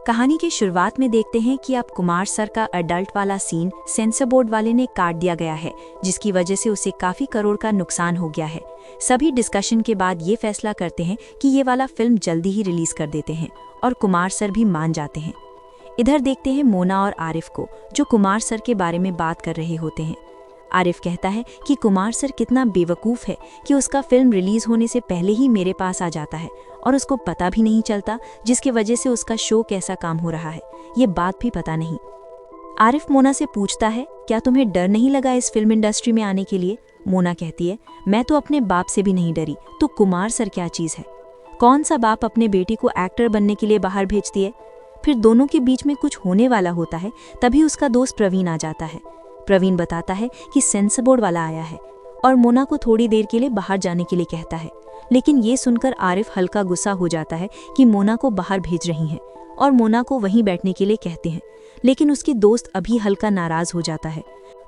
कहानी की शुरुआत में देखते हैं कि अब कुमार सर का अडल्ट वाला सीन सेंसर बोर्ड वाले ने काट दिया गया है, जिसकी वजह से उसे काफी करोड़ का नुकसान हो गया है। सभी डिस्कशन के बाद ये फैसला करते हैं कि ये वाला फिल्म जल्दी ही रिलीज कर देते हैं और कुमार सर भी मान जाते हैं। इधर देखते हैं मोना और आरिफ को, जो कुमार सर के बारे में बात कर रहे होते हैं। आरिफ कहता है कि कुमार सर कितना बेवकूफ़ है कि उसका फिल्म रिलीज होने से पहले ही मेरे पास आ जाता है और उसको पता भी नहीं चलता, जिसकी वजह से उसका शो कैसा काम हो रहा है ये बात भी पता नहीं। आरिफ मोना से पूछता है, क्या तुम्हें डर नहीं लगा इस फिल्म इंडस्ट्री में आने के लिए? मोना कहती है, मैं तो अपने बाप से भी नहीं डरी, तो कुमार सर क्या चीज़ है? कौन सा बाप अपने बेटी को एक्टर बनने के लिए बाहर भेजती है? फिर दोनों के बीच में कुछ होने वाला होता है, तभी उसका दोस्त प्रवीण आ जाता है। प्रवीण बताता है कि सेंसर बोर्ड वाला आया है और मोना को थोड़ी देर के लिए बाहर जाने के लिए कहता है। लेकिन ये सुनकर आरिफ हल्का गुस्सा हो जाता है कि मोना को बाहर भेज रही हैं और मोना को वहीं बैठने के लिए कहते हैं। लेकिन उसकी दोस्त अभी हल्का नाराज हो जाता है।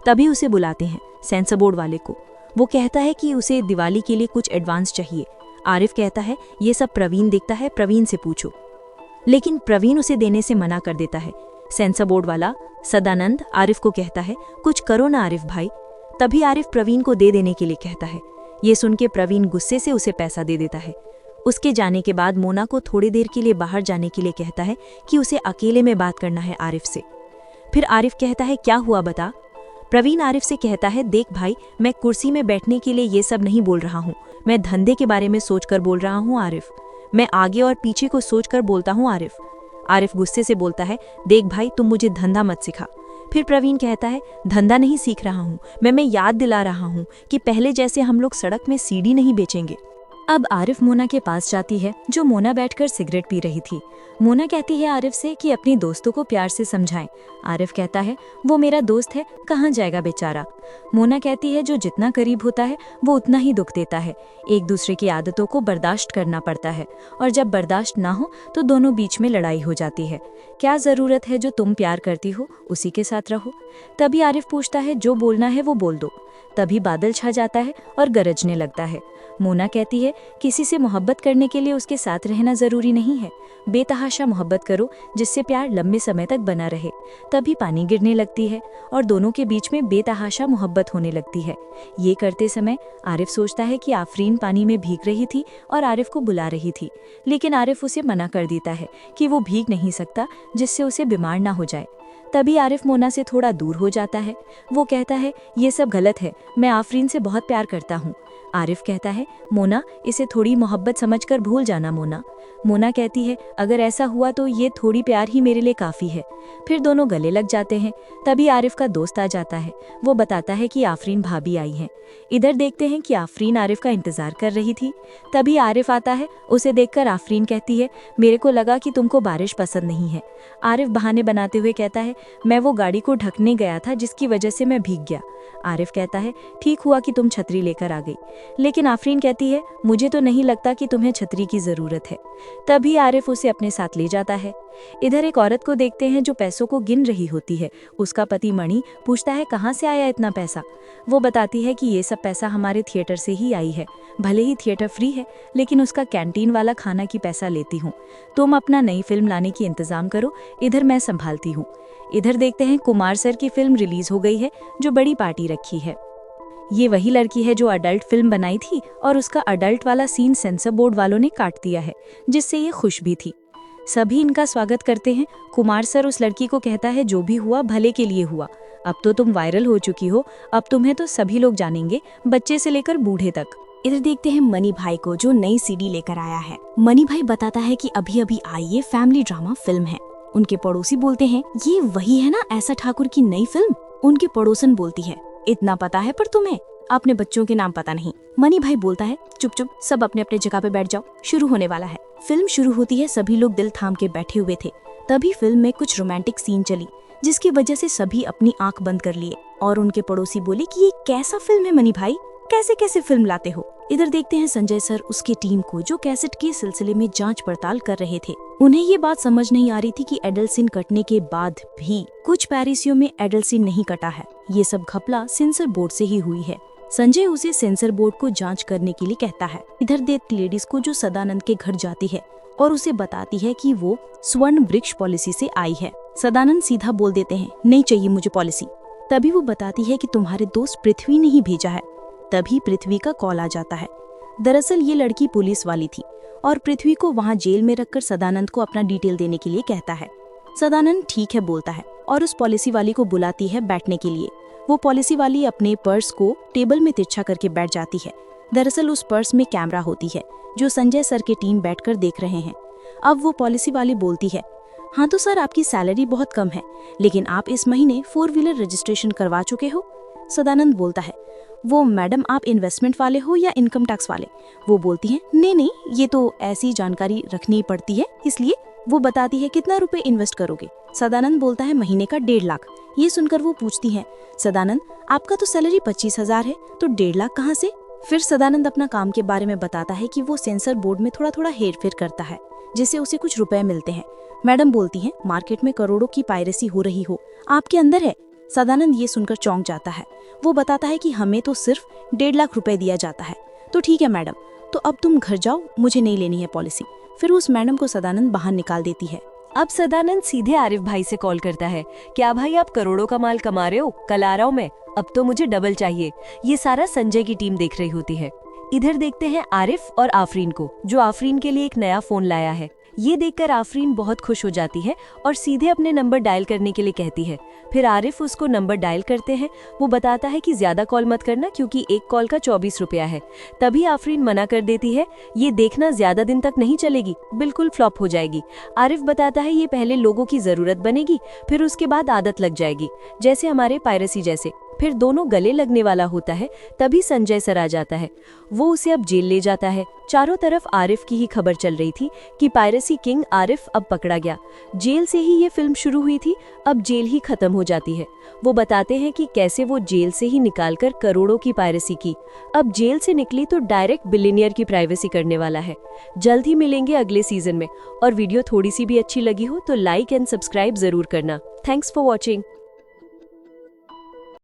तभी उसे बुलाते हैं सेंसर बोर्ड वाले को। वो कहता है कि उसे दिवाली के लिए कुछ एडवांस चाहिए। आरिफ कहता है, ये सब प्रवीण देखता है, प्रवीण से पूछो। लेकिन प्रवीण उसे देने से मना कर देता है। सेंसर बोर्ड वाला सदानंद आरिफ को कहता है, कुछ करो ना आरिफ भाई। तभी आरिफ प्रवीण को दे देने के लिए कहता है। ये सुन के प्रवीण गुस्से से उसे पैसा दे देता है। उसके जाने के बाद मोना को थोड़ी देर के लिए बाहर जाने के लिए कहता है कि उसे अकेले में बात करना है आरिफ से। फिर आरिफ कहता है, क्या हुआ बता। प्रवीण आरिफ से कहता है, देख भाई, मैं कुर्सी में बैठने के लिए ये सब नहीं बोल रहा हूँ, मैं धंधे के बारे में सोचकर बोल रहा हूँ आरिफ। मैं आगे और पीछे को सोचकर बोलता हूँ आरिफ। आरिफ गुस्से से बोलता है, देख भाई, तुम मुझे धंधा मत सिखा। फिर प्रवीण कहता है, धंधा नहीं सीख रहा हूँ मैं याद दिला रहा हूँ कि पहले जैसे हम लोग सड़क में सीढ़ी नहीं बेचेंगे। अब आरिफ मोना के पास जाती है, जो मोना बैठकर सिगरेट पी रही थी। मोना कहती है आरिफ से कि अपनी दोस्तों को प्यार से समझाएं। आरिफ कहता है, वो मेरा दोस्त है, कहाँ जाएगा बेचारा। मोना कहती है, जो जितना करीब होता है वो उतना ही दुख देता है। एक दूसरे की आदतों को बर्दाश्त करना पड़ता है और जब बर्दाश्त ना हो तो दोनों बीच में लड़ाई हो जाती है। क्या ज़रूरत है, जो तुम प्यार करती हो उसी के साथ रहो। तभी आरिफ पूछता है, जो बोलना है वो बोल दो। तभी बादल छा जाता है और गरजने लगता है। मोना कहती है, किसी से मोहब्बत करने के लिए उसके साथ रहना ज़रूरी नहीं है, बेतहाशा मोहब्बत करो जिससे प्यार लंबे समय तक बना रहे। तभी पानी गिरने लगती है और दोनों के बीच में बेतहाशा मोहब्बत होने लगती है। ये करते समय आरिफ सोचता है कि आफरीन पानी में भीग रही थी और आरिफ को बुला रही थी, लेकिन आरिफ उसे मना कर देता है कि वो भीग नहीं सकता, जिससे उसे बीमार ना हो जाए। तभी आरिफ मोना से थोड़ा दूर हो जाता है। वो कहता है, ये सब गलत है, मैं आफरीन से बहुत प्यार करता हूँ। आरिफ कहता है, मोना, इसे थोड़ी मोहब्बत समझकर भूल जाना मोना। मोना कहती है, अगर ऐसा हुआ तो ये थोड़ी प्यार ही मेरे लिए काफ़ी है। फिर दोनों गले लग जाते हैं। तभी आरिफ का दोस्त आ जाता है। वो बताता है कि आफरीन भाभी आई हैं। इधर देखते हैं कि आफरीन आरिफ का इंतज़ार कर रही थी। तभी आरिफ आता है। उसे देखकर आफरीन कहती है, मेरे को लगा कि तुमको बारिश पसंद नहीं है। आरिफ बहाने बनाते हुए कहता है, मैं वो गाड़ी को ढकने गया था जिसकी वजह से मैं भीग गया। आरिफ कहता है, ठीक हुआ कि तुम छतरी लेकर आ गई। लेकिन आफरीन कहती है, मुझे तो नहीं लगता कि तुम्हें छतरी की ज़रूरत है। तभी आरिफ उसे अपने साथ ले जाता है। इधर एक औरत को देखते हैं जो पैसों को गिन रही होती है। उसका पति मणि पूछता है, कहाँ से आया इतना पैसा। वो बताती है कि ये सब पैसा हमारे थिएटर से ही आई है। भले ही थिएटर फ्री है, लेकिन उसका कैंटीन वाला खाना की पैसा लेती हूँ। तुम अपना नई फिल्म लाने की इंतज़ाम करो, इधर मैं संभालती हूँ। इधर देखते हैं कुमार सर की फिल्म रिलीज हो गई है, जो बड़ी पार्टी रखी है। ये वही लड़की है जो अडल्ट फिल्म बनाई थी और उसका अडल्ट वाला सीन सेंसर बोर्ड वालों ने काट दिया है, जिससे ये खुश भी थी। सभी इनका स्वागत करते हैं। कुमार सर उस लड़की को कहता है, जो भी हुआ भले के लिए हुआ। अब तो तुम वायरल हो चुकी हो, अब तुम्हें तो सभी लोग जानेंगे, बच्चे से लेकर बूढ़े तक। इधर देखते हैं मनी भाई को, जो नई सीडी लेकर आया है। मनी भाई बताता है कि अभी अभी आई ये फैमिली ड्रामा फिल्म है। उनके पड़ोसी बोलते हैं, ये वही है ना ऐसा ठाकुर की नई फिल्म। उनकी पड़ोसन बोलती है, इतना पता है पर तुम्हें अपने बच्चों के नाम पता नहीं। मनी भाई बोलता है, चुप चुप, सब अपने अपने जगह पे बैठ जाओ, शुरू होने वाला है। फिल्म शुरू होती है। सभी लोग दिल थाम के बैठे हुए थे। तभी फिल्म में कुछ रोमांटिक सीन चली, जिसकी वजह से सभी अपनी आंख बंद कर लिए और उनके पड़ोसी बोले कि ये कैसा फिल्म है मनी भाई, कैसे कैसे फिल्म लाते हो। इधर देखते हैं संजय सर उसकी टीम को, जो कैसेट के सिलसिले में जांच पड़ताल कर रहे थे। उन्हें ये बात समझ नहीं आ रही थी कि एडल्ट सीन कटने के बाद भी कुछ पैरिसियों में एडल्ट सीन नहीं कटा है। ये सब घपला सेंसर बोर्ड से ही हुई है। संजय उसे सेंसर बोर्ड को जांच करने के लिए कहता है। इधर देख लेडीज को जो सदानंद के घर जाती है और उसे बताती है कि वो स्वर्ण वृक्ष पॉलिसी से आई है। सदानंद सीधा बोल देते हैं, नहीं चाहिए मुझे पॉलिसी। तभी वो बताती है कि तुम्हारे दोस्त पृथ्वी ने ही भेजा है। तभी पृथ्वी का कॉल आ जाता है। दरअसल ये लड़की पुलिस वाली थी और पृथ्वी को वहाँ जेल में रखकर सदानंद को अपना डिटेल देने के लिए कहता है। सदानंद ठीक है बोलता है और उस पॉलिसी वाली को बुलाती है बैठने के लिए। वो पॉलिसी वाली अपने पर्स को टेबल में तिरछा करके बैठ जाती है। दरअसल उस पर्स में कैमरा होती है जो संजय सर के टीम बैठकर देख रहे हैं। अब वो पॉलिसी वाली बोलती है, हाँ तो सर आपकी सैलरी बहुत कम है, लेकिन आप इस महीने 4 व्हीलर रजिस्ट्रेशन करवा चुके हो। सदानंद बोलता है, वो मैडम आप इन्वेस्टमेंट वाले हो या इनकम टैक्स वाले। वो बोलती है, नहीं ये तो ऐसी जानकारी रखनी पड़ती है इसलिए। वो बताती है, कितना रुपए इन्वेस्ट करोगे। सदानंद बोलता है, महीने का 1.5 लाख। ये सुनकर वो पूछती है, सदानंद आपका तो सैलरी 25,000 है तो 1.5 लाख कहाँ से। फिर सदानंद अपना काम के बारे में बताता है कि वो सेंसर बोर्ड में थोड़ा हेर फेर करता है जिससे उसे कुछ रुपए मिलते हैं। मैडम बोलती हैं, मार्केट में करोड़ों की पायरेसी हो रही हो, आपके अंदर है। सदानंद ये सुनकर चौंक जाता है। वो बताता है कि हमें तो सिर्फ 1.5 लाख रुपए दिया जाता है। तो ठीक है मैडम, तो अब तुम घर जाओ, मुझे नहीं लेनी है पॉलिसी। फिर उस मैडम को सदानंद बाहर निकाल देती है। अब सदानंद सीधे आरिफ भाई से कॉल करता है, क्या भाई आप करोड़ों का माल कमा रहे हो, कल आ रहा हूँ मैं, अब तो मुझे डबल चाहिए। ये सारा संजय की टीम देख रही होती है। इधर देखते हैं आरिफ और आफरीन को, जो आफरीन के लिए एक नया फोन लाया है। ये देखकर आफरीन बहुत खुश हो जाती है और सीधे अपने नंबर डायल करने के लिए कहती है। फिर आरिफ उसको नंबर डायल करते हैं। वो बताता है कि ज्यादा कॉल मत करना क्योंकि एक कॉल का 24 रुपया है। तभी आफरीन मना कर देती है, ये देखना ज्यादा दिन तक नहीं चलेगी, बिल्कुल फ्लॉप हो जाएगी। आरिफ बताता है, ये पहले लोगों की जरूरत बनेगी, फिर उसके बाद आदत लग जाएगी, जैसे हमारे पायरेसी जैसे। फिर दोनों गले लगने वाला होता है। तभी संजय सर आ जाता है। वो उसे अब जेल ले जाता है। चारों तरफ आरिफ की ही खबर चल रही थी कि पायरेसी किंग आरिफ अब पकड़ा गया। जेल से ही ये फिल्म शुरू हुई थी, अब जेल ही खत्म हो जाती है। वो बताते हैं कि कैसे वो जेल से ही निकालकर करोड़ों की पायरेसी की। अब जेल से निकली तो डायरेक्ट बिलियनियर की प्राइवेसी करने वाला है। जल्द ही मिलेंगे अगले सीजन में। और वीडियो थोड़ी सी भी अच्छी लगी हो तो लाइक एंड सब्सक्राइब जरूर करना। Thanks for watching.